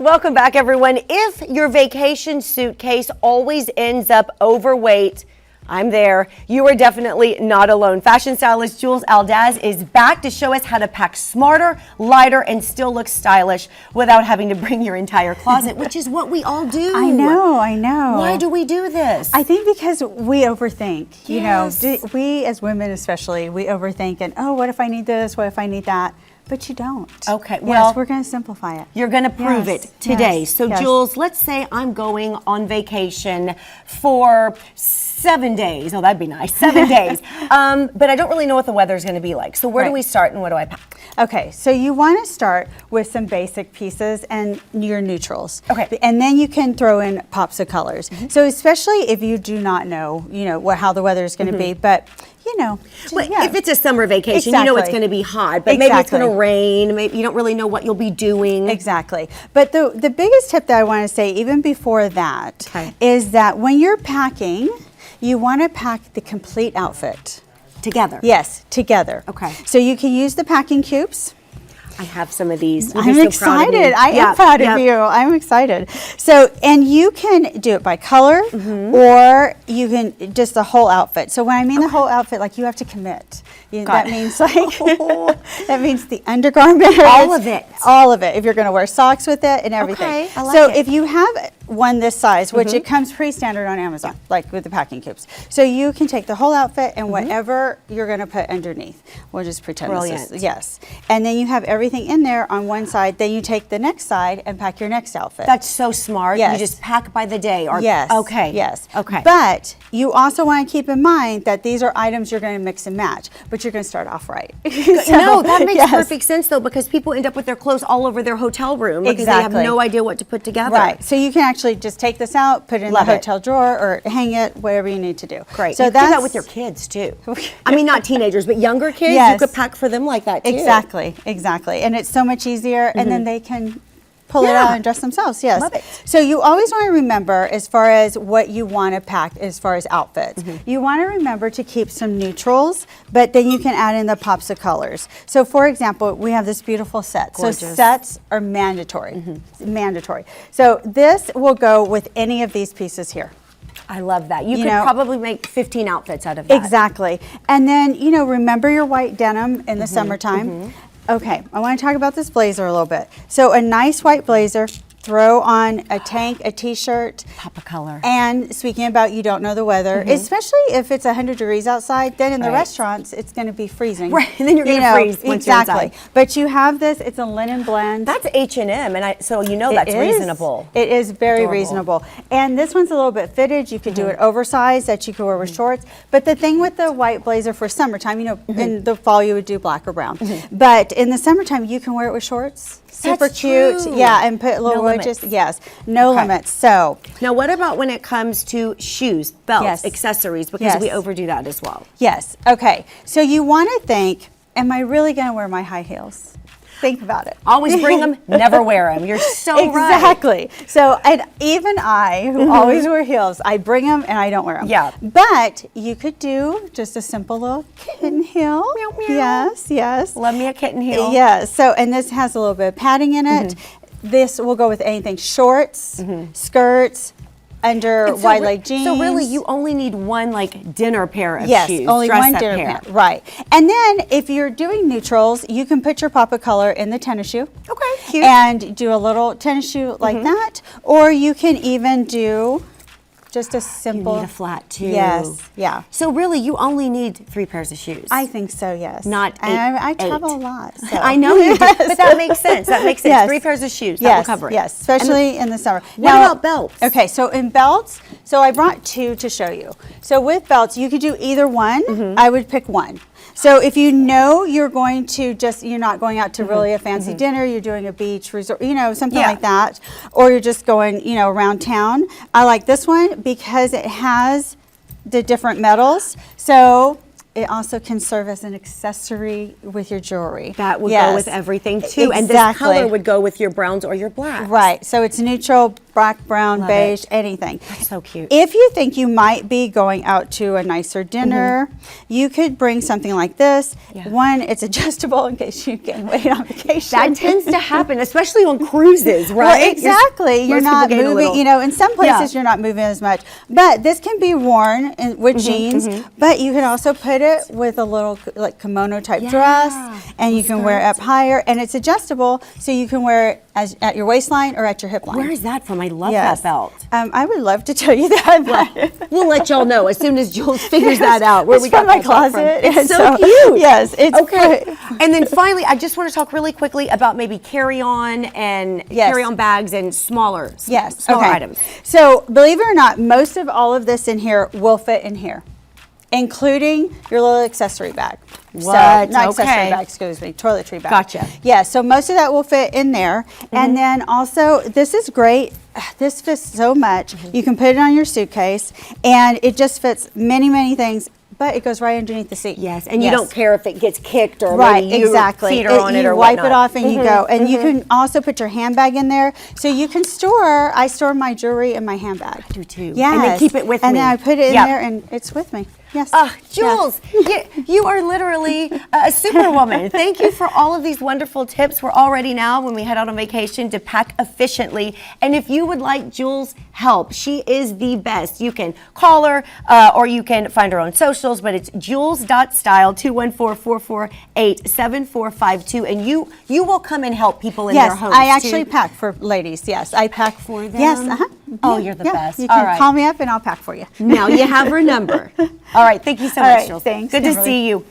Welcome back, everyone. If your vacation suitcase always ends up overweight, I'm there. You are definitely not alone. Fashion stylist Jules Aldaz is back to show us how to pack smarter, lighter, and still look stylish without having to bring your entire closet, which is what we all do. I know. Why do we do this? I think because we overthink. Yes. You know, we as women especially, we overthink and, oh, what if I need this? What if I need that? But you don't. Okay, well, yes, we're going to simplify it. You're going to prove it today. Yes, so, Jules, let's say I'm going on vacation for 7 days. Oh, that'd be nice. 7 days. But I don't really know what the weather's going to be like. So where do we start and what do I pack? Okay, so you want to start with some basic pieces and your neutrals. Okay. And then you can throw in pops of colors. So especially if you do not know, how the weather is going to be, but if it's a summer vacation, you know it's going to be hot, but maybe it's going to rain. Maybe you don't really know what you'll be doing. Exactly. But the biggest tip that I want to say, even before that, is that when you're packing, you want to pack the complete outfit. Together? Yes, together. Okay. So you can use the packing cubes. I have some of these. I'm excited. I am proud of you. I'm excited. So, and you can do it by color or you can just the whole outfit. So when I mean the whole outfit, like you have to commit. That means like, that means the undergarment. All of it. All of it. If you're going to wear socks with it and everything. Okay, I like so it. if you have one this size, which it comes pre-standard on Amazon, like with the packing cubes. So you can take the whole outfit and whatever you're going to put underneath. We'll just pretend this is, yes. And then you have everything in there on one side. Then you take the next side and pack your next outfit. That's so smart. Yes. You just pack by the day. Or, yes. Okay. Yes. Okay. But you also want to keep in mind that these are items you're going to mix and match, but you're going to start off right. No, that makes perfect sense though, because people end up with their clothes all over their hotel room because they have no idea what to put together. Right. So you can actually just take this out, put it in the hotel drawer, or hang it, whatever you need to do. Great. So you can do that with your kids too. I mean, not teenagers, but younger kids. You could pack for them like that too. Exactly. And it's so much easier, and then they can pull it out and dress themselves. Yes. Love it. So you always want to remember, as far as what you want to pack, as far as outfits, you want to remember to keep some neutrals, but then you can add in the pops of colors. So for example, we have this beautiful set. Gorgeous. So sets are mandatory. Mandatory. So this will go with any of these pieces here. I love that. You could probably make 15 outfits out of that. Exactly. And then, remember your white denim in the summertime. Okay, I want to talk about this blazer a little bit. So a nice white blazer, throw on a tank, a t-shirt. Pop of color. And speaking about you don't know the weather, especially if it's 100 degrees outside, then in the restaurants, it's going to be freezing. Right, and then you're going to freeze once you're inside. But you have this, it's a linen blend. That's H&M, and so that's reasonable. It is very reasonable. And this one's a little bit fitted. You could do it oversized that you could wear with shorts. But the thing with the white blazer for summertime, in the fall you would do black or brown. But in the summertime, you can wear it with shorts. Super cute. True. Yeah, and put little wedges. Yes, no limits. So now what about when it comes to shoes, belts, accessories, because we overdo that as well? Yes. Okay. So you want to think, am I really going to wear my high heels? Think about it. Always bring them, never wear them. You're so right. Exactly. So, and even I, who always wear heels, I bring them and I don't wear them. Yeah. But you could do just a simple little kitten heel. Meow, meow. Yes, yes. Love me a kitten heel. Yes. So, and this has a little bit of padding in it. This will go with anything: shorts, skirts, under wide leg jeans. So really, you only need one dinner pair of shoes. Yes, only one dinner pair. Right. And then if you're doing neutrals, you can put your pop of color in the tennis shoe. Okay, cute. And do a little tennis shoe like that. Or you can even do just a simple. You need a flat too. Yes. Yeah. So really, you only need 3 pairs of shoes. I think so. Yes. Not 8. I travel a lot. So. I know you do, but that makes sense. That makes sense. 3 pairs of shoes. That will cover it. Yes. Especially in the summer. What about belts? Okay. So in belts, so I brought 2 to show you. So with belts, you could do either one. I would pick one. So if you know you're going to you're not going out to really a fancy dinner, you're doing a beach resort, something like that, or you're just going, around town. I like this one because it has the different metals. So it also can serve as an accessory with your jewelry. That would Yes. go with everything too. And this Exactly. color would go with your browns or your blacks. Right. So it's neutral, black, brown, Love beige, it. anything. That's so cute. If you think you might be going out to a nicer dinner, you could bring something like this. Yeah. One, it's adjustable in case you gain weight on vacation. That tends to happen, especially on cruises, right? Well, exactly. You're most people not gain a moving, little. you know, in some places Yeah. you're not moving as much. But this can be worn with jeans, but you can also put it with a little like kimono type dress, and you can wear it up higher, and it's adjustable, so you can wear it as at your waistline or at your hip line. Where is that from? I love Yes. that belt. I would love to tell you that. But We'll let y'all know as soon as Jules figures that out. Where it's we got from my that belt from. closet. It's and so cute. Yes, it's Okay. great. And then finally, I just want to talk really quickly about maybe carry-on and Yes. carry-on bags and smaller Yes. smaller okay. items. So believe it or not, most of all of this in here will fit in here, including your little accessory bag. So, What? not accessory Okay. bag, excuse me, toiletry bag. Gotcha. Yeah, so most of that will fit in there. And then also, this is great. This fits so much. You can put it on your suitcase, and it just fits many, many things, but it goes right underneath the seat. Yes, and you don't care if it gets kicked or Right, maybe you exactly. feet are on it you or wipe it whatnot. off and you go. And you can also put your handbag in there. So you can store, I store my jewelry in my handbag. I do too. Yes. And then keep it with and me. then I put it in Yep. there and it's with me. Yes. Jules, you are literally a superwoman. Thank you for all of these wonderful tips. We're all ready now when we head out on vacation to pack efficiently. And if you would like Jules' help, she is the best. You can call her or you can find her on socials, but it's jules.style 214-448-7452. And you will come and help people in their Yes, homes I actually too. pack for ladies. Yes, I pack for them? Yes, Oh, you're the best. You All can right. call me up and I'll pack for you. Now you have her number. All right, thank you so All much, right, Jules. thanks, Good to Kimberly. see you.